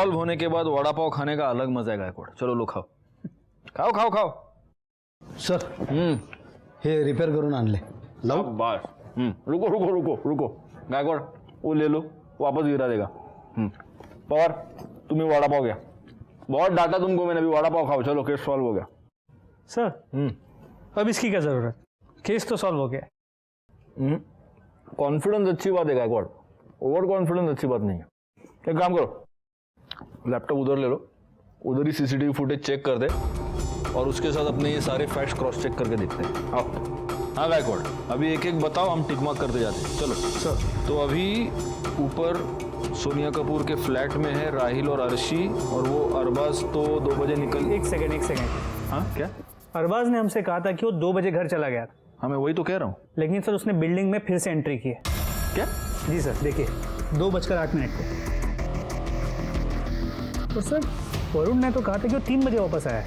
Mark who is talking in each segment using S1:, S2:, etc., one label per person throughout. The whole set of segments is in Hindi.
S1: सॉल्व होने के बाद वड़ा पाव खाने का अलग मजा है गायकवाड. चलो लो खाओ खाओ खाओ खाओ.
S2: सर हे रिपेअर करून आणले. लावू?
S1: बस. रुको रुको रुको रुको गायकवाड वो ले लो वापस गिरा देगा. पवार तुम्हें वड़ा पाव गया. बहुत डांटा तुमको मैंने. अभी वड़ा पाव खाओ. चलो केस सॉल्व हो गया.
S3: सर अब इसकी क्या जरूरत, केस तो सॉल्व हो गया.
S1: कॉन्फिडेंस अच्छी बात है गायकवाड. ओवर कॉन्फिडेंस अच्छी बात नहीं है. एक काम करो, लैपटॉप उधर ले लो, उधर ही सीसीटीवी फुटेज चेक कर दे और उसके साथ अपने ये सारे फैक्ट्स क्रॉस चेक करके देखते हैं. आओ. हाँ गायकवाड अभी एक एक बताओ, हम टिक मार्क करते जाते हैं. चलो
S3: सर
S1: तो अभी ऊपर सोनिया कपूर के फ्लैट में है राहिल और अर्शी, और वो अरबाज तो 2 बजे निकल.
S3: एक सेकेंड.
S1: हाँ क्या?
S3: अरबाज ने हमसे कहा था कि वो 2 बजे घर चला गया था.
S1: हाँ मैं वही तो कह रहा हूँ.
S3: लेकिन सर उसने बिल्डिंग में फिर से एंट्री की है.
S1: क्या?
S3: जी सर देखिए 2:08 को. तो सर वरुण ने तो कहा था कि वो 3 बजे वापस आया है,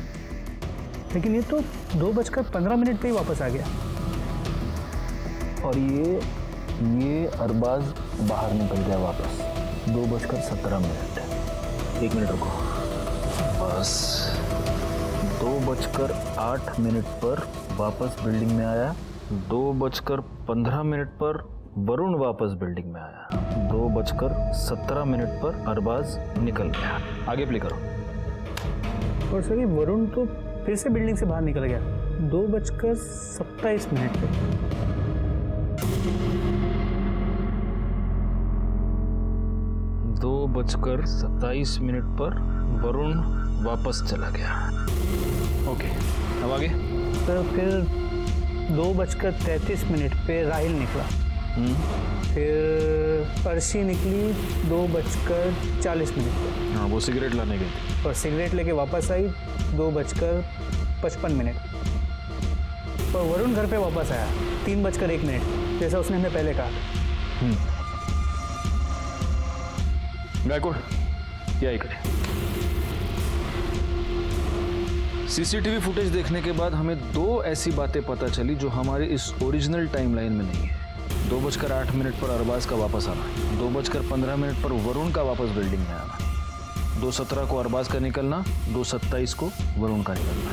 S3: लेकिन ये तो 2:15 पे ही वापस आ गया.
S1: और ये अरबाज बाहर निकल गया वापस 2:17. 1 मिनट रुको. बस 2:08 पर वापस बिल्डिंग में आया. 2:15 पर वरुण वापस बिल्डिंग में आया. 2:17 पर अरबाज निकल गया. आगे प्ले करो.
S3: और सर ये वरुण तो फिर से बिल्डिंग से बाहर निकल गया 2:27 पे.
S1: 2:27 पर वरुण वापस चला गया. ओके अब आगे.
S3: सर फिर 2:33 पे राहिल निकला. फिर अर्शी निकली 2:40 पे.
S1: हाँ वो सिगरेट लाने गई थी.
S3: और सिगरेट लेके वापस आई 2:55. और वरुण घर पे वापस आया 3:01, जैसा उसने हमें पहले कहा.
S1: गायकवाड क्या इकडे. सीसीटीवी फुटेज देखने के बाद हमें 2 ऐसी बातें पता चली जो हमारे इस ओरिजिनल टाइमलाइन में नहीं है. 2:08 पर अरबाज का वापस आना, 2:15 पर वरुण का वापस बिल्डिंग में आना, 2:17 को अरबाज का निकलना, 2:27 को वरुण का निकलना.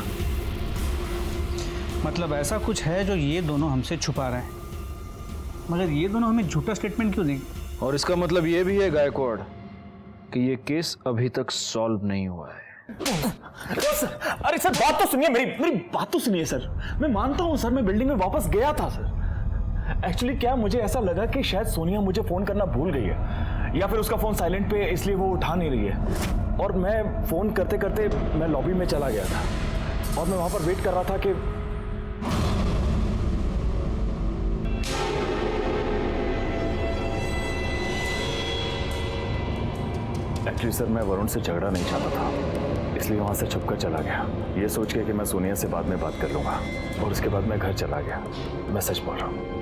S3: मतलब ऐसा कुछ है जो ये दोनों हमसे छुपा रहे हैं, मगर ये दोनों हमें झूठा स्टेटमेंट क्यों देंगे.
S1: और इसका मतलब ये भी है गायकवाड कि ये केस अभी तक सॉल्व नहीं हुआ है.
S4: अरे सर बात तो सुनिए, मेरी बात तो सुनिए सर. मैं मानता हूँ सर, मैं बिल्डिंग में वापस गया था सर. एक्चुअली क्या मुझे ऐसा लगा कि शायद सोनिया मुझे फोन करना भूल गई है, या फिर उसका फोन साइलेंट पे इसलिए वो उठा नहीं रही है. और मैं फोन करते करते मैं लॉबी में चला गया था और मैं वहां पर वेट कर रहा था कि एक्चुअली सर मैं वरुण से झगड़ा नहीं चाहता था, इसलिए वहां से छुपकर चला गया, ये सोच के कि मैं सोनिया से बाद में बात कर लूंगा. और उसके बाद मैं घर चला गया. मैं सच बोल रहा हूँ.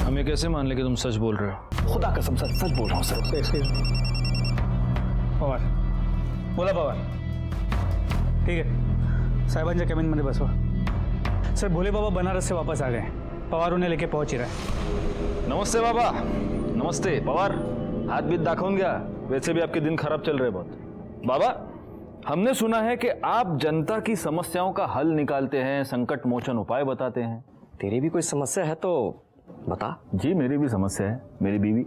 S1: हमें कैसे मान ले कि तुम सच बोल रहे हो.
S4: खुदा कसम सर सच बोल रहा हूँ सर.
S3: पवार बोला. पवार ठीक आहे, साहेबांच्या कॅबिनमध्ये बसवा. सर भोले बाबा बनारस से वापस आ गए. पवार उन्हें लेके पहुंच ही रहा है.
S1: नमस्ते बाबा. नमस्ते पवार. हाथ बीत दाखवून घ्या. वैसे भी आपके दिन खराब चल रहे बहुत. बाबा हमने सुना है कि आप जनता की समस्याओं का हल निकालते हैं, संकट मोचन उपाय बताते हैं.
S5: तेरी भी कोई समस्या है तो बता.
S1: जी मेरी भी समस्या है. मेरी बीवी,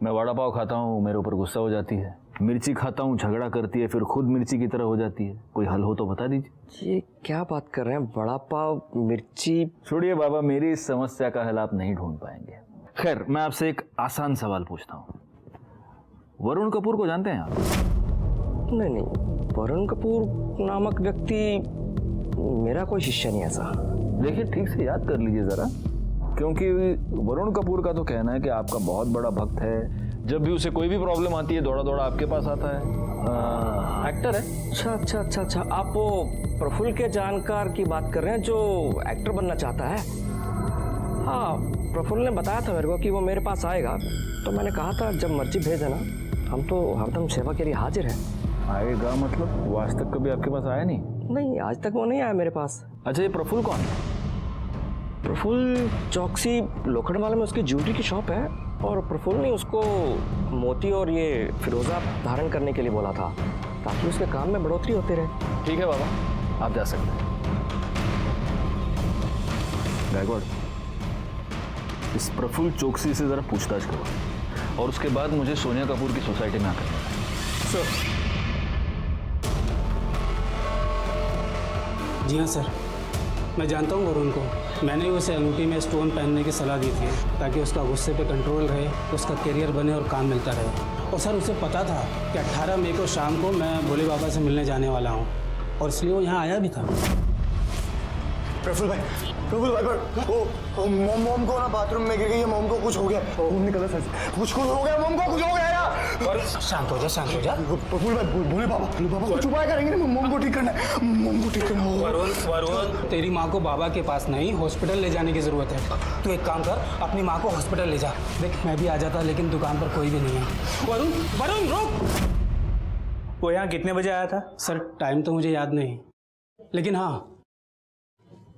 S1: मैं वड़ा पाव खाता हूँ मेरे ऊपर गुस्सा हो जाती है, मिर्ची खाता हूँ झगड़ा करती है, फिर खुद मिर्ची की तरह हो जाती है. कोई हल हो तो बता दीजिए.
S5: ये क्या बात कर रहे हैं, वड़ा पाव मिर्ची.
S1: छोड़िए बाबा, मेरी इस समस्या का हल आप नहीं ढूंढ पाएंगे. खैर मैं आपसे एक आसान सवाल पूछता हूँ. वरुण कपूर को जानते हैं आप?
S5: नहीं, वरुण कपूर नामक व्यक्ति मेरा कोई शिष्य नहीं ऐसा.
S1: देखिए ठीक से याद कर लीजिए जरा, क्योंकि वरुण कपूर का तो कहना है कि आपका बहुत बड़ा भक्त है. जब भी उसे कोई भी प्रॉब्लम आती है दौड़ा दौड़ा आपके पास आता है. एक्टर है.
S5: अच्छा. आप वो प्रफुल्ल के जानकार की बात कर रहे हैं जो एक्टर बनना चाहता है. हाँ प्रफुल्ल ने बताया था मेरे को कि वो मेरे पास आएगा, तो मैंने कहा था जब मर्जी भेज देना, हम तो हरदम सेवा के लिए हाजिर हैं.
S1: आएगा मतलब वो आज तक कभी आपके पास आया नहीं?
S5: नहीं आज तक वो नहीं आया मेरे पास.
S1: अच्छा ये प्रफुल्ल कौन है?
S5: प्रफुल्ल चौकसी लोखंड वाले में उसकी ज्वेलरी की शॉप है. और प्रफुल्ल ने उसको मोती और ये फिरोजा धारण करने के लिए बोला था ताकि उसके काम में बढ़ोतरी होती रहे।
S1: ठीक है बाबा, आप जा सकते हैं। गायकवाड़, इस प्रफुल्ल चौकसी से जरा पूछताछ करो और उसके बाद मुझे सोनिया कपूर की सोसाइटी में आकर मिलना।
S3: सर। जी हाँ सर, मैं जानता हूँ वरुण को। मैंने उसे अंगूठी में स्टोन पहनने की सलाह दी थी ताकि उसका गुस्से पे कंट्रोल रहे, उसका करियर बने और काम मिलता रहे। और सर उसे पता था कि 18 मई को शाम को मैं भोले बाबा से मिलने जाने वाला हूँ और इसलिए वो यहाँ आया भी था।
S2: प्रफुल्ल भाई वो मोम को ना बाथरूम में गिर गई है, मोम को कुछ हो गया, मोम निकला सर, कुछ हो गया, मोम को कुछ हो गया यार। शांत हो जा। प्रफुल्ल भाई भोले बाबा कुछ उपाय करेंगे ना, मोम को ठीक करना है, मोम को ठीक करना होगा।
S3: वरुण, तेरी माँ को बाबा के पास नहीं हॉस्पिटल ले जाने की जरूरत है। तू एक काम कर, अपनी माँ को हॉस्पिटल ले जा। देख मैं भी आ जाता लेकिन दुकान पर कोई भी नहीं है। वरुण रुक। वो यहाँ कितने बजे आया था? सर टाइम तो मुझे याद नहीं, लेकिन हाँ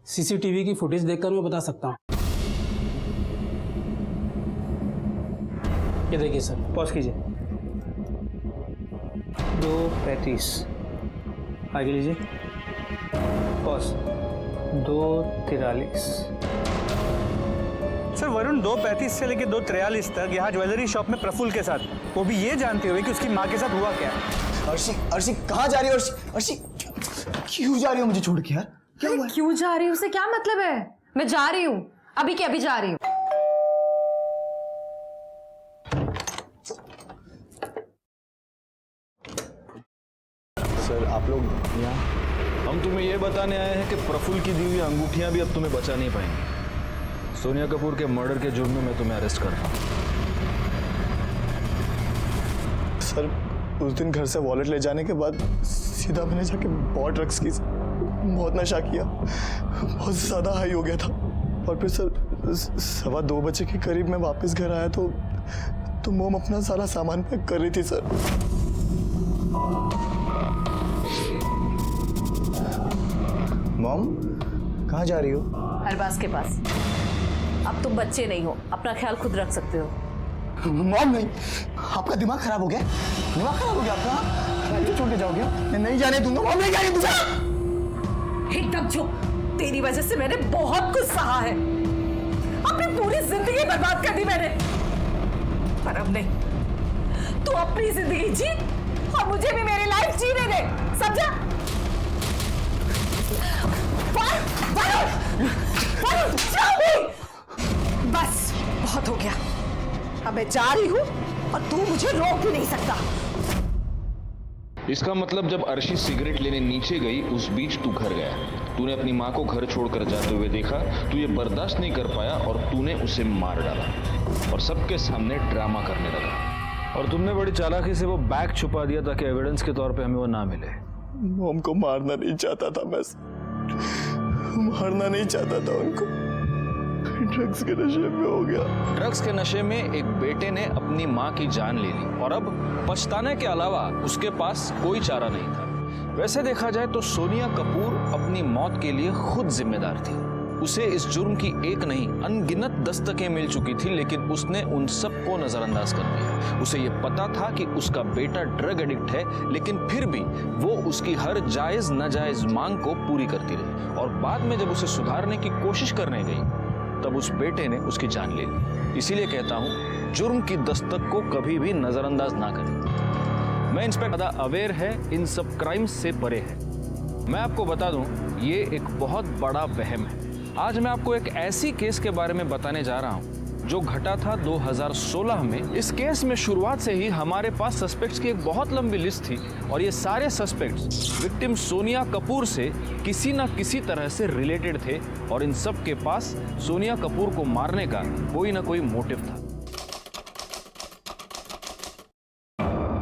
S3: सीसीटीवी की फुटेज देखकर मैं बता सकता हूँ। ये देखिए सर, पॉज कीजिए। 2:35 आगे लीजिए, पॉज। 2:43 सर वरुण 2:35 से लेकर 2:43 तक यहाँ ज्वेलरी शॉप में प्रफुल्ल के साथ, वो भी ये जानते हुए कि उसकी माँ के साथ हुआ क्या।
S2: अर्शी कहाँ जा रही हो? अर्शी क्यों जा रही हो मुझे छोड़ के यार? क्या हुआ?
S6: क्यों जा रही हूँ उसे क्या मतलब है? मैं जा रही हूँ, अभी के अभी जा रही हूँ।
S2: सर आप लोग यहाँ?
S1: हम तुम्हें यह बताने आए हैं कि प्रफुल्ल की दी हुई अंगूठियां भी अब तुम्हें बचा नहीं पाएंगी। सोनिया कपूर के मर्डर के जुर्म में मैं तुम्हें अरेस्ट कर रहा हूँ।
S2: सर उस दिन घर से वॉलेट ले जाने के बाद सीधा मैंने जाके बहुत ड्रग्स की, बहुत नशा किया, बहुत ज़्यादा हाई हो गया था। और फिर सर 2:15 बजे के करीब मैं वापस घर आया तो मोम अपना सारा सामान पैक कर रही थी सर। मॉम कहाँ जा रही हो?
S7: अरबाज के पास। अब तुम बच्चे नहीं हो, अपना ख्याल खुद रख सकते हो।
S2: मॉम नहीं, आपका दिमाग खराब हो गया? दिमाग खराब हो गया आपका? मुझे छोड़ के जाओगे? मैं नहीं जाने दूंगा मॉम, नहीं जाने दूंगा।
S7: एकदम चुप। तेरी वजह से मैंने बहुत कुछ सहा है, अपनी पूरी जिंदगी बर्बाद कर दी मैंने, पर अब नहीं। तू अपनी जिंदगी जी और मुझे भी मेरी लाइफ जीने दे, समझा? बस बहुत हो गया, अब मैं जा रही हूँ और तू मुझे रोक भी नहीं सकता।
S1: इसका मतलब जब अर्शी सिगरेट लेने नीचे गई उस बीच तू घर गया, तूने अपनी माँ को घर छोड़कर जाते हुए देखा, तू ये बर्दाश्त नहीं कर पाया और तूने उसे मार डाला और सबके सामने ड्रामा करने लगा। और तुमने बड़ी चालाकी से वो बैग छुपा दिया ताकि एविडेंस के तौर पे हमें वो ना मिले।
S2: मॉम को मारना नहीं चाहता था मैं, मारना नहीं चाहता था उनको, ड्रग्स के नशे में हो गया।
S1: ड्रग्स के नशे में एक बेटे ने अपनी माँ की जान ले ली और अब पछताने के अलावा उसके पास कोई चारा नहीं था। वैसे देखा जाए तो सोनिया कपूर अपनी मौत के लिए खुद जिम्मेदार थी। उसे इस जुर्म की एक नहीं अनगिनत दस्तकें मिल चुकी थी, लेकिन उसने उन सबको नजरअंदाज कर दिया। उसे ये पता था कि उसका बेटा ड्रग एडिक्ट है, लेकिन फिर भी वो उसकी हर जायज नाजायज मांग को पूरी करती रही और बाद में जब उसे सुधारने की कोशिश करने गई तब उस बेटे ने उसकी जान ले ली। इसीलिए कहता हूं, जुर्म की दस्तक को कभी भी नजरअंदाज ना करें। मैं इंस्पेक्टर ज्यादा अवेयर है, इन सब क्राइम्स से परे है। मैं आपको बता दूं, ये एक बहुत बड़ा वहम है। आज मैं आपको एक ऐसी केस के बारे में बताने जा रहा हूं जो घटा था 2016 में। इस केस में शुरुआत से ही हमारे पास सस्पेक्ट्स की एक बहुत लंबी लिस्ट थी और ये सारे सस्पेक्ट्स विक्टिम सोनिया कपूर से किसी न किसी तरह से रिलेटेड थे और इन सब के पास सोनिया कपूर को मारने का कोई ना कोई मोटिव था।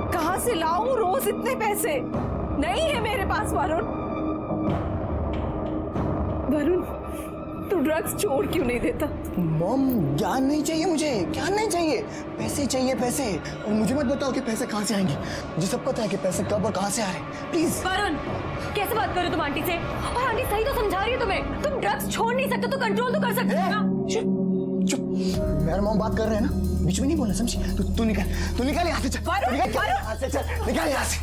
S7: कहां से लाऊं रोज इतने पैसे? नहीं है मेरे पास वरुण। तू ड्रग्स छोड़ क्यों नहीं देता?
S2: मॉम ज्ञान नहीं चाहिए मुझे, ज्ञान नहीं चाहिए, पैसे चाहिए पैसे। और मुझे मत बताओ कि पैसे कहाँ से आएंगे, मुझे सब पता है कि पैसे कब और कहाँ से आ रहे हैं। प्लीज
S6: वरुण, कैसे बात कर रहे हो तुम आंटी से? और आंटी सही तो समझा रही है तुम्हें। तुम ड्रग्स छोड़ नहीं सकते तो कंट्रोल तो कर सकते हो ना।
S2: चुप, मेरा मॉम बात कर रहे हैं ना। बीच में नहीं बोलना, समझी? तू निकाल यहाँ से, चल यहाँ से, चल निकाल यहाँ से।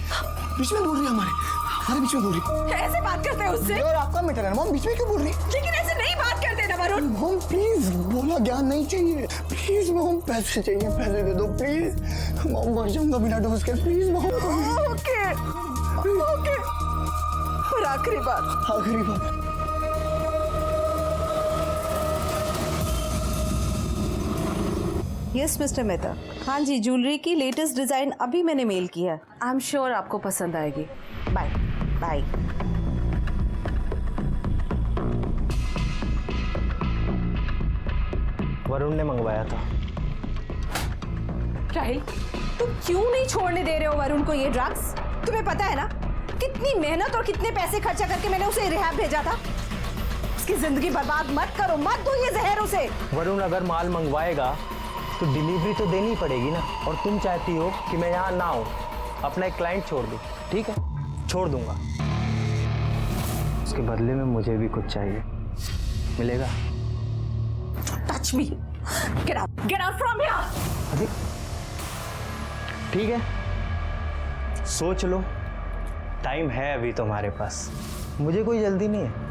S2: बीच में बोल रही है हमारे बीच में बोल रही।
S7: ऐसे बात करते हैं उससे?
S2: और आपका मैटर है ना मॉम, बीच में क्यों बोल रही?
S7: लेकिन ऐसे नहीं बात करते ना वरुण।
S2: मॉम प्लीज, बोला ज्ञान नहीं चाहिए प्लीज मॉम, पैसे चाहिए, पैसे दे दो प्लीज मॉम, मर जाऊंगा बिना डोज के, प्लीज मॉम।
S7: ओके ओके, और आखिरी बार।
S8: यस मिस्टर मेहता, हाँ जी, ज्वेलरी की लेटेस्ट डिजाइन अभी मैंने मेल किया है। आई एम श्योर आपको पसंद आएगी। Bye bye.
S5: वरुण ने मंगवाया था।
S8: राहिल, तुम क्यों नहीं छोड़ने दे रहे हो वरुण को ये ड्रग्स? तुम्हें पता है ना कितनी मेहनत और कितने पैसे खर्चा करके मैंने उसे रिहैब भेजा था। उसकी जिंदगी बर्बाद मत करो, मत दो ये जहर उसे।
S5: वरुण अगर माल मंगवाएगा तो डिलीवरी तो देनी पड़ेगी ना, और तुम चाहती हो कि मैं यहाँ ना आऊँ, अपना एक क्लाइंट छोड़ दूँ। ठीक है, छोड़ दूंगा। उसके बदले में मुझे भी कुछ चाहिए, मिलेगा?
S8: Touch me, get out from here.
S5: ठीक है, सोच लो, टाइम है अभी तुम्हारे पास, मुझे कोई जल्दी नहीं है।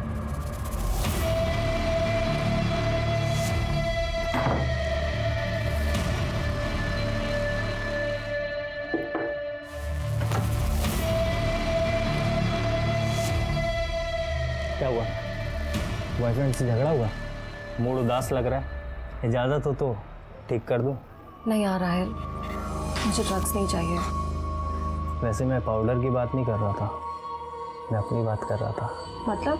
S5: क्या हुआ? बॉयफ्रेंड से झगड़ा हुआ? मूड उदास लग रहा है, इजाज़त हो तो ठीक कर दूं?
S8: नहीं आ रहा है, मुझे ड्रग्स नहीं चाहिए।
S5: वैसे मैं पाउडर की बात नहीं कर रहा था, मैं अपनी बात कर रहा था।
S8: मतलब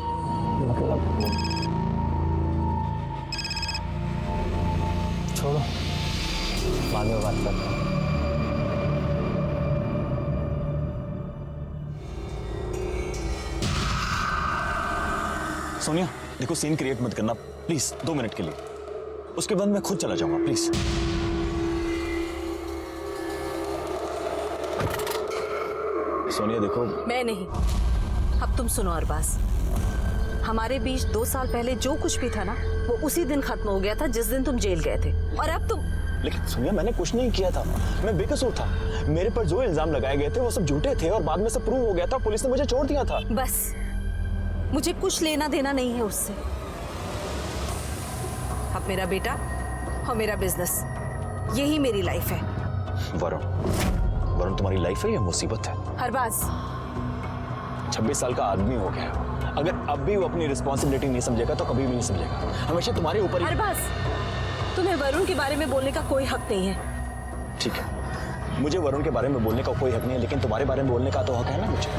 S5: छोड़ो, बाद में बात करता हूँ।
S4: सोनिया देखो, सीन क्रिएट मत करना प्लीज, 2 मिनट के लिए, उसके बाद मैं खुद चला जाऊंगा प्लीज। सोनिया देखो,
S8: मैं नहीं। अब तुम सुनो अरबाज, हमारे बीच 2 साल पहले जो कुछ भी था ना, वो उसी दिन खत्म हो गया था जिस दिन तुम जेल गए थे। और अब तुम...
S4: लेकिन सोनिया मैंने कुछ नहीं किया था, मैं बेकसूर था। मेरे पर जो इल्जाम लगाए गए थे वो सब झूठे थे, और बाद में सब प्रूव हो गया था, पुलिस ने मुझे छोड़ दिया था।
S8: बस, मुझे कुछ लेना देना नहीं है उससे। अब मेरा बेटा और मेरा बिजनेस, यही मेरी लाइफ है।
S4: वरुण तुम्हारी लाइफ है या मुसीबत है?
S8: अरबाज,
S4: 26 साल का आदमी हो गया, अगर अब भी वो अपनी रिस्पॉन्सिबिलिटी नहीं समझेगा तो कभी भी नहीं समझेगा, हमेशा तुम्हारे ऊपर ही।
S8: अरबाज, तुम्हें वरुण के बारे में बोलने का कोई हक नहीं है।
S4: ठीक है, मुझे वरुण के बारे में बोलने का कोई हक नहीं है, लेकिन तुम्हारे बारे में बोलने का तो हक है ना मुझे।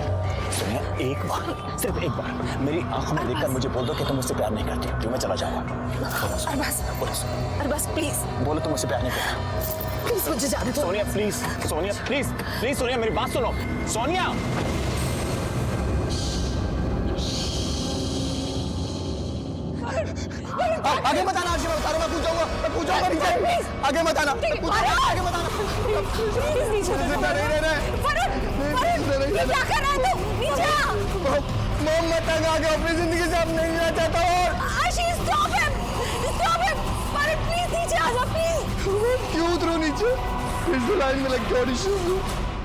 S4: सोनिया एक बार, सिर्फ एक बार मेरी आंखों में देखकर मुझे बोल दो कि तुम मुझसे प्यार नहीं करती, तो मैं चला जाऊंगा।
S8: अरबाज प्लीज
S4: बोलो तुम मुझसे प्यार नहीं करती।
S8: प्लीज मुझे जाने दो।
S4: Sonia please, Sonia please please, Sonia मेरी बात सुनो, सोनिया।
S2: आगे मत आना, मैं उतारूंगा, मैं पूछूंगा नीचे। आगे मत आना, आगे मत आना।
S8: क्या कर रहा है तू? नीचे आ।
S2: मॉम मैं तंग आ गया, अपनी जिंदगी से अब नहीं रहना चाहता। और
S8: आशीष स्टॉप हिम, प्लीज नीचे आ जा प्लीज।
S2: क्यों उतरूं नीचे? फिर से लाइन में लग के ऑडिशन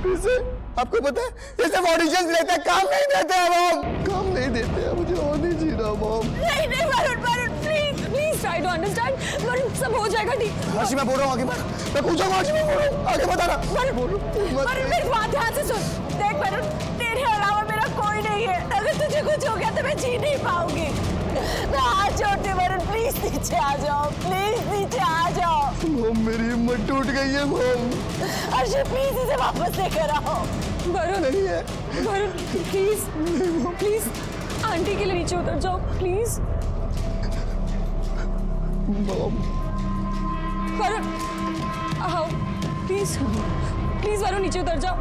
S2: फिर से। आपको पता है ये सब ऑडिशन लेते हैं, काम नहीं देते हैं मॉम, काम नहीं देते हैं। मुझे और नहीं जीना मॉम।
S8: नहीं Varun please try to understand. Varun सब हो जाएगा ठीक।
S2: हर्षी मैं बोल रहा हूँ, आगे मैं पूछूंगा, हर्षी मैं बोल रहा हूँ, आगे बताना।
S8: वरुण मेरी बात ध्यान से सुन। देख वरुण, तेरे अलावा मेरा कोई नहीं है। अगर तुझे कुछ हो गया तो मैं जी नहीं पाऊंगी। मैं हाथ जोड़ती हूँ वरुण, प्लीज नीचे आ जाओ, प्लीज नीचे आ जाओ।
S2: मॉम मेरी हिम्मत टूट गई है मॉम।
S8: अर्षि प्लीज इसे वापस लेकर आओ। वरुण
S2: नहीं है
S8: वरुण प्लीज आंटी के लिए नीचे उतर जाओ प्लीज।
S2: मॉम
S8: वरुण आओ प्लीज वरुण नीचे उतर जाओ।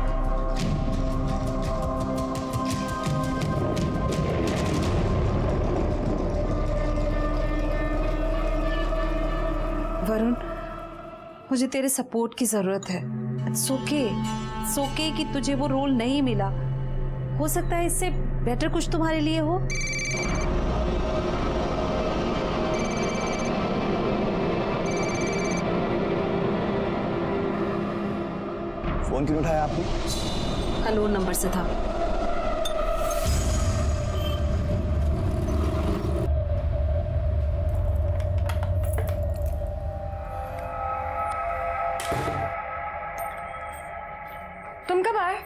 S8: वरुण, मुझे तेरे सपोर्ट की जरूरत है। इट्स ओके कि तुझे वो रोल नहीं मिला। हो सकता है इससे बेटर कुछ तुम्हारे लिए हो।
S2: फोन क्यों उठाया आपने?
S7: अननोन नंबर से था।
S6: तुम कब आए?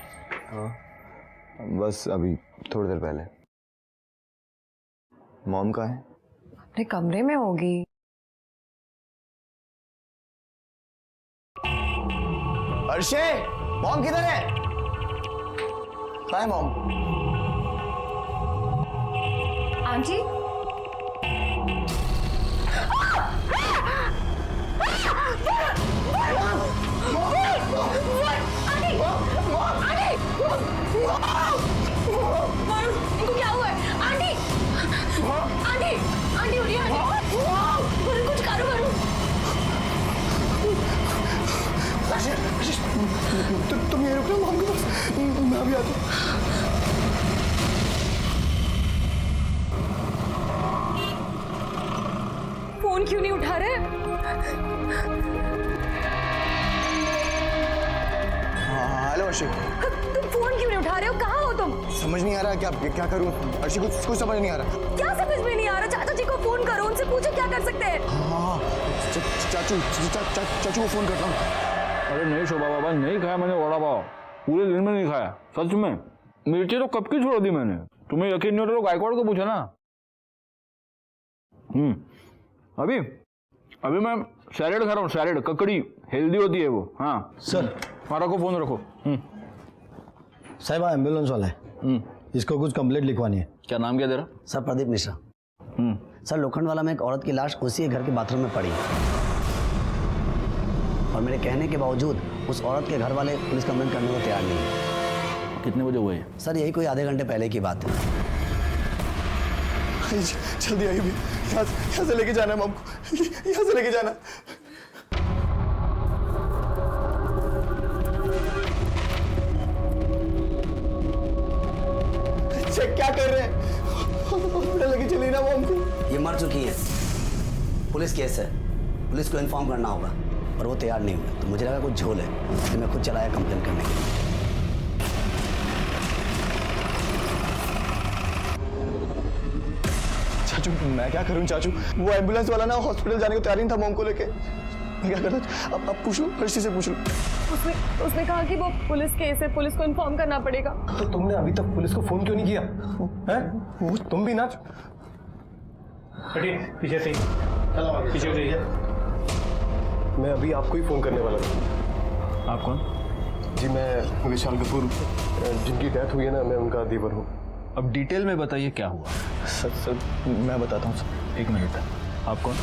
S2: बस अभी थोड़ी देर पहले। मॉम कहाँ है?
S6: अपने कमरे में होगी।
S2: अर्शे, मॉम किधर है? कहाँ है मॉम?
S6: आंटी इनको क्या हुआ है? आंटी आंटी आंटी उठिए आंटी। वरुण कुछ करो वरुण।
S2: तुम ये रुक मॉम के पास, मैं अभी आता हूँ।
S6: फोन क्यों नहीं उठा रहे?
S2: हाँ हेलो अर्शी।
S6: तुम फोन क्यों नहीं उठा रहे हो? कहाँ हो तुम?
S2: समझ नहीं आ रहा क्या करूँ अर्शी, कुछ समझ नहीं आ रहा।
S6: क्या समझ में नहीं आ रहा? चाचा जी को फोन करो, उनसे पूछो क्या कर सकते हैं।
S2: हाँ चाचू को फोन करता हूँ।
S1: अरे नहीं शोभा बाबा, नहीं खाया मैंने वड़ा पाव, पूरे दिन में नहीं खाया सच में। मिर्ची तो कब की छोड़ दी मैंने। तुम्हें यकीन नहीं हो तो गायकवाड़ को पूछा ना। अभी अभी मैं सैलेड खा रहा हूँ, सैलेड, ककड़ी, हेल्दी होती है वो। हाँ
S9: सर,
S1: मारा को फोन रखो।
S9: साहब एम्बुलेंस वाला है, इसको कुछ कंप्लेंट लिखवानी है।
S1: क्या नाम क्या तेरा?
S10: सर प्रदीप मिश्रा। सर लोखंड वाला में एक औरत की लाश उसी के घर के बाथरूम में पड़ी है और मेरे कहने के बावजूद उस औरत के घर वाले पुलिस कंप्लेंट करने को तैयार नहीं है।
S1: कितने बजे हुए?
S10: सर यही कोई आधे घंटे पहले की बात है।
S2: जल्दी आइए भी, यहाँ से लेके जाना है मॉम को, यहाँ से लेके जाना। चेक क्या कर रहे हैं? लेके चलिए ना मॉम को।
S10: ये मर चुकी है, पुलिस केस है, पुलिस को इन्फॉर्म करना होगा और वो तैयार नहीं हुए, तो मुझे लगा कुछ झोल है, इसलिए मैं खुद चलाया कंप्लेंट करने के लिए।
S2: चाचू मैं क्या करूं चाचू, वो एम्बुलेंस वाला ना हॉस्पिटल जाने को तैयार नहीं था मॉम को लेके। मैं क्या करता? अब पूछ लो, हर्षी से पूछ लो।
S6: उसने कहा कि वो पुलिस केस है, पुलिस को इन्फॉर्म करना पड़ेगा।
S11: तो तुमने अभी तक पुलिस को फोन क्यों नहीं किया? हैं? तुम भी नाच। पीछे से पीछे जाइए। मैं अभी आपको ही फोन करने वाला था।
S1: आप कौन?
S11: जी मैं विशाल कपूर, जिनकी डेथ हुई है ना, मैं उनका दीवर हूँ।
S1: अब डिटेल में बताइए क्या हुआ।
S2: सर मैं बताता हूँ सर।
S1: एक मिनट। आप कौन?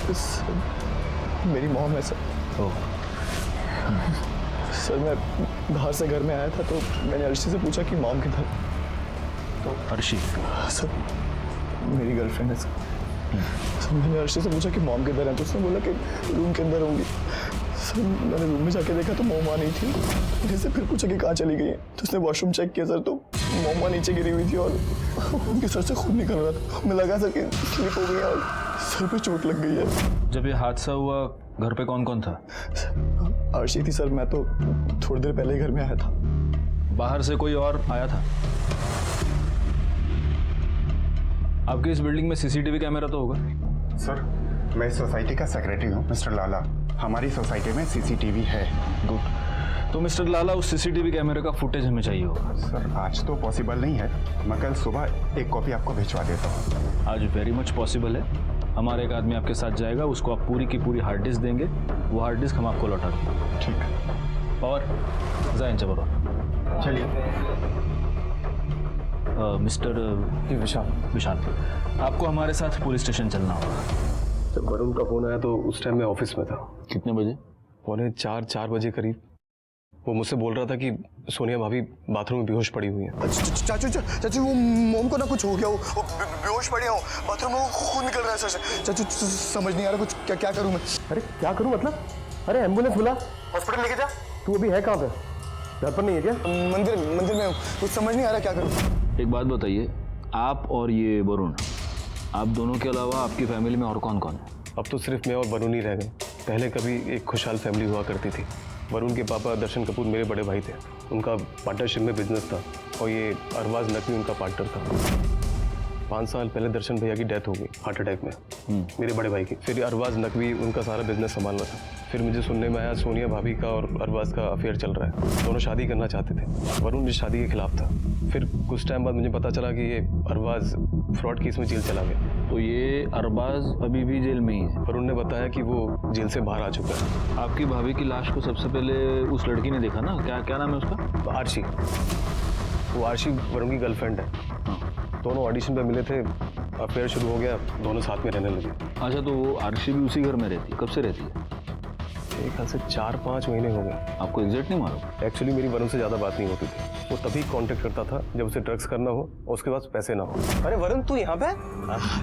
S2: मेरी मॉम है सर। सर मैं बाहर से घर में आया था तो मैंने अर्शी से पूछा कि मॉम किधर।
S1: तो अर्शी?
S2: सर मेरी गर्लफ्रेंड है सर। मैंने अर्शी से पूछा कि मॉम किधर है, तो उसने बोला कि रूम के अंदर होंगी। सर मैंने रूम में जाके देखा तो मॉम वहाँ नहीं थी। मैंने से फिर पूछा कि कहाँ चली गई है, तो उसने वॉशरूम चेक किया सर, तो मॉम वहाँ नीचे गिरी हुई थी और उनके सर से खून निकल रहा था। हमें लगा सर कि स्लिप हो गई है और सर पे चोट लग गई है।
S1: जब ये हादसा हुआ घर पे कौन कौन था?
S2: अर्शी थी सर, मैं तो थोड़ी देर पहले ही घर में आया था।
S1: बाहर से कोई और आया था? आपकी इस बिल्डिंग में सीसीटीवी कैमरा तो होगा?
S12: सर मैं इस सोसाइटी का सेक्रेटरी हूँ मिस्टर लाला। हमारी सोसाइटी में सीसीटीवी है।
S1: गुड। तो मिस्टर लाला उस सीसीटीवी कैमरे का फुटेज हमें चाहिए होगा।
S12: सर आज तो पॉसिबल नहीं है, मैं कल सुबह एक कॉपी आपको भिजवा देता हूँ।
S1: आज वेरी मच पॉसिबल है। हमारा एक आदमी आपके साथ जाएगा, उसको आप पूरी की पूरी हार्ड डिस्क देंगे, वो हार्ड डिस्क हम आपको लौटा देंगे।
S12: ठीक है।
S1: और जाइन चलो।
S11: चलिए।
S1: मिस्टर विशाल, आपको हमारे साथ पुलिस स्टेशन चलना होगा।
S11: जब वरुण का फोन आया तो उस टाइम मैं ऑफिस में था।
S1: कितने बजे?
S11: 4:45 बजे करीब। वो मुझसे बोल रहा था कि सोनिया भाभी बाथरूम में बेहोश पड़ी हुई है।
S2: चाचू वो मोम को ना कुछ हो गया, वो बेहोश पड़ी हो बाथरूम में, वो खून निकल रहा है सर। चाचू समझ नहीं आ रहा कुछ, क्या करूं मैं?
S11: अरे क्या करूं मतलब? अरे एम्बुलेंस बुला, हॉस्पिटल लेके जा। तू अभी है कहाँ पे? घर पर नहीं है क्या?
S2: मंदिर में हूँ, कुछ समझ नहीं आ रहा क्या करूं।
S1: एक बात बताइए, आप और ये वरुण, आप दोनों के अलावा आपकी फैमिली में और कौन कौन है?
S11: अब तो सिर्फ मैं और वरुण ही रह गए। पहले कभी एक खुशहाल फैमिली हुआ करती थी। वरुण के पापा दर्शन कपूर मेरे बड़े भाई थे, उनका पार्टनरशिप में बिजनेस था और ये अरबाज नकवी उनका पार्टनर था। 5 साल पहले दर्शन भैया की डेथ हो गई हार्ट अटैक में, मेरे बड़े भाई की। फिर अरबाज नकवी उनका सारा बिजनेस संभालना था। फिर मुझे सुनने में आया सोनिया भाभी का और अरबाज का अफेयर चल रहा है, दोनों शादी करना चाहते थे। वरुण इस शादी के खिलाफ था। फिर कुछ टाइम बाद मुझे पता चला कि ये अरबाज फ्रॉड केस में जेल चला गया।
S1: तो ये अरबाज अभी भी जेल में ही है?
S11: वरुण ने बताया कि वो जेल से बाहर आ चुका है।
S1: आपकी भाभी की लाश को सबसे पहले उस लड़की ने देखा ना, क्या नाम है उसका?
S11: आरशी। वो आरशी वरुण की गर्लफ्रेंड है। दोनों ऑडिशन पे मिले थे, अफेयर शुरू हो गया, दोनों साथ में रहने लगे।
S1: अच्छा, तो वो आरशी भी उसी घर में रहती है? कब से रहती है?
S11: एक ख्याल से 4-5 महीने हो गए।
S1: आपको एग्जैक्ट नहीं मालूम?
S11: एक्चुअली मेरी वरुण से ज़्यादा बात नहीं होती थी। वो तभी कांटेक्ट करता था जब उसे ड्रग्स करना हो और उसके पास पैसे ना हो।
S10: अरे वरुण तू यहाँ पे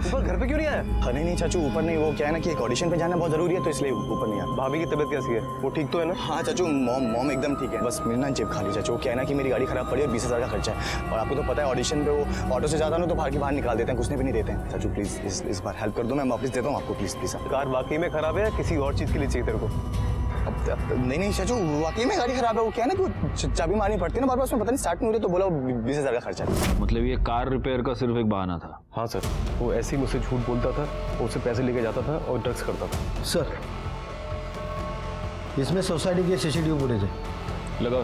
S10: ऊपर घर पे क्यों नहीं आया? अरे नहीं चाचू, ऊपर नहीं, वो क्या है ना कि एक ऑडिशन पे जाना बहुत जरूरी है, तो इसलिए ऊपर नहीं आया।
S11: भाभी की तबीयत कैसी है? वो ठीक तो है ना?
S10: हाँ चाचू, मॉम एकदम ठीक है, बस मेरी ना जेब खाली चाचू। क्या है ना कि मेरी गाड़ी खराब पड़ी और 20,000 का खर्चा है, और आपको तो पता है ऑडिशन पे वो ऑटो से जाता ना तो बाहर निकाल देते हैं, कुछ भी नहीं देते हैं। चाचू प्लीज इस बार हेल्प कर दो, मैं वापस देता हूँ आपको, प्लीज प्लीज।
S11: कार वाकई में खराब है या किसी और चीज़ के लिए चाहिए तेरे को?
S10: नहीं चाचू, वाकई में गाड़ी खराब है। वो क्या है ना कि चाबी मारनी पड़ती है ना बार बार, उसमें पता नहीं स्टार्ट नहीं हो रही, तो बोला 20,000 का खर्चा है।
S1: मतलब ये कार रिपेयर का सिर्फ एक बहाना था?
S11: हाँ सर, वो ऐसे ही मुझसे झूठ बोलता था, वो उससे पैसे लेके जाता था और ड्रग्स करता था।
S9: सर, इसमें सोसाइटी की सीसीटीवी फुटेज है,
S1: लगाओ।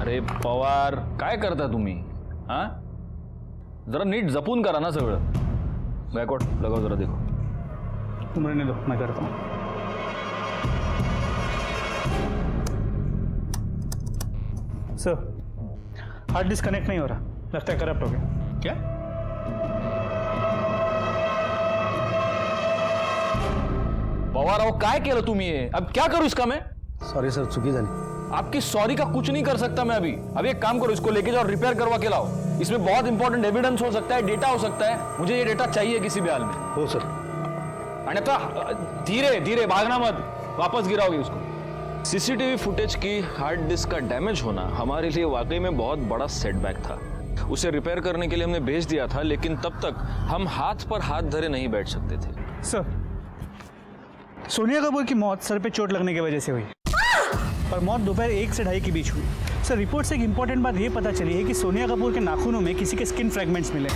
S1: अरे पवार, काय करता तुम्ही? हाँ, जरा नीट जपून करा ना सगळं। गायकवाड लगाओ, जरा देखो।
S3: तुम रहने दो, मैं करता हूँ। सर, हार्ड डिस्क कनेक्ट नहीं हो रहा, लगता है करप्ट हो गया।
S1: क्या? पवार अहो, काय केलं तुम्ही? अब क्या करूं इसका मैं?
S9: सॉरी सर, चुकी झाली।
S1: आपकी सॉरी का कुछ नहीं कर सकता मैं अभी एक काम करो, इसको लेके जाओ, रिपेयर करवा के लाओ। इसमें बहुत इंपॉर्टेंट एविडेंस हो सकता है, डेटा हो सकता है, मुझे ये डेटा चाहिए किसी भी हाल में।
S9: हो सर।
S1: अन्यथा धीरे धीरे भागना मत, वापस गिराओगे उसको। सीसीटीवी फुटेज की हार्ड डिस्क का डैमेज होना हमारे लिए वाकई में बहुत बड़ा सेटबैक था। उसे रिपेयर करने के लिए हमने भेज दिया था, लेकिन तब तक हम हाथ पर हाथ धरे नहीं बैठ सकते थे।
S3: सर, सोनिया कपूर की मौत सर पे चोट लगने की वजह से हुई और मौत दोपहर 1 से 2:30 के बीच हुई। सर, रिपोर्ट से एक इंपॉर्टेंट बात यह पता चली है कि सोनिया कपूर के नाखूनों में किसी के स्किन फ्रैगमेंट्स मिले।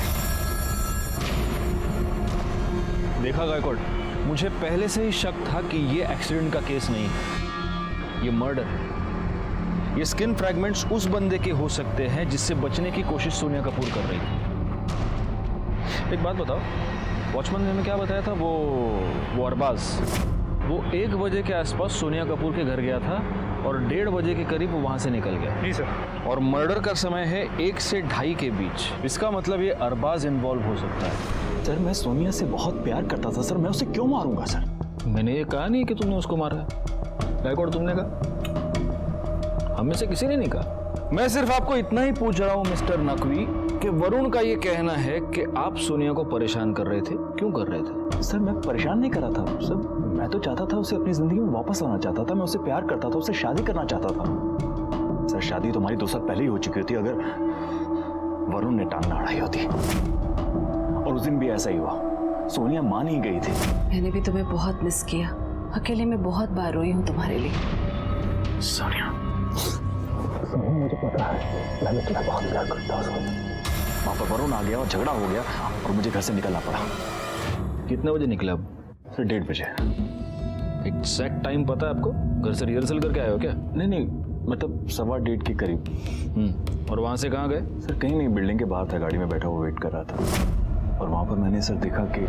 S1: देखा गायकवाड, मुझे पहले से ही शक था कि ये एक्सीडेंट का केस नहीं है, ये मर्डर है। ये स्किन फ्रैगमेंट्स उस बंदे के हो सकते हैं जिससे बचने की कोशिश सोनिया कपूर कर रही थी। एक बात बताओ, वॉचमैन ने हमें क्या बताया था? वो अरबाज, वो 1 बजे के आसपास सोनिया कपूर के घर गया था और 1:30 बजे के करीब वो वहां से निकल गया।
S3: जी सर।
S1: और मर्डर का समय है 1 से 2:30 के बीच। इसका मतलब ये अरबाज इन्वॉल्व हो सकता है।
S4: सर, मैं सोनिया से बहुत प्यार करता था सर, मैं उसे क्यों मारूंगा सर?
S1: मैंने ये कहा नहीं कि तुमने उसको मारा। गायकवाड, तुमने कहा? हमें से किसी ने नहीं कहा। मैं सिर्फ आपको इतना ही पूछ रहा हूं मिस्टर नकवी कि वरुण का ये कहना है कि आप सोनिया को परेशान कर रहे थे, क्यों कर रहे थे?
S4: सर, मैं परेशान नहीं कर रहा था सर, मैं तो चाहता था उसे अपनी जिंदगी में वापस लाना चाहता था, मैं उससे प्यार करता था, उससे शादी करना चाहता था। सर, शादी तो हमारी 2 साल पहले ही हो चुकी होती अगर वरुण ने टांग ना अड़ाई होती। और उस दिन भी ऐसा ही हुआ, सोनिया मान ही गई थी।
S8: मैंने भी तुम्हें बहुत मिस किया, अकेले में बहुत बार रोई हूँ तुम्हारे लिए।
S4: सोनिया, मुझे पता है, मैं तुम्हें बहुत प्यार करता हूँ। वहां पर वरुण आ गया और झगड़ा हो गया और मुझे घर से निकलना पड़ा।
S1: कितने बजे निकले अब?
S4: सर, 1:30 बजे।
S1: एग्जैक्ट टाइम पता है आपको? घर से रिहर्सल करके आए हो क्या?
S4: नहीं, मतलब 1:15 के करीब।
S1: और वहां से कहाँ गए?
S4: सर, कहीं नहीं, बिल्डिंग के बाहर था, गाड़ी में बैठा हुआ वेट कर रहा था। और वहां पर मैंने सर देखा कि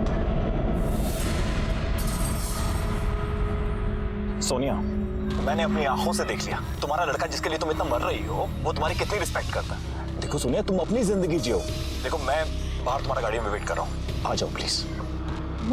S4: सोनिया, मैंने अपनी आंखों से देख लिया, तुम्हारा लड़का जिसके लिए तुम इतना मर रही हो वो तुम्हारी कितनी रिस्पेक्ट करता है। देखो सोनिया, तुम अपनी जिंदगी जियो। देखो, मैं बाहर तुम्हारा गाड़ी में वेट कर रहा हूँ, आ जाओ प्लीज।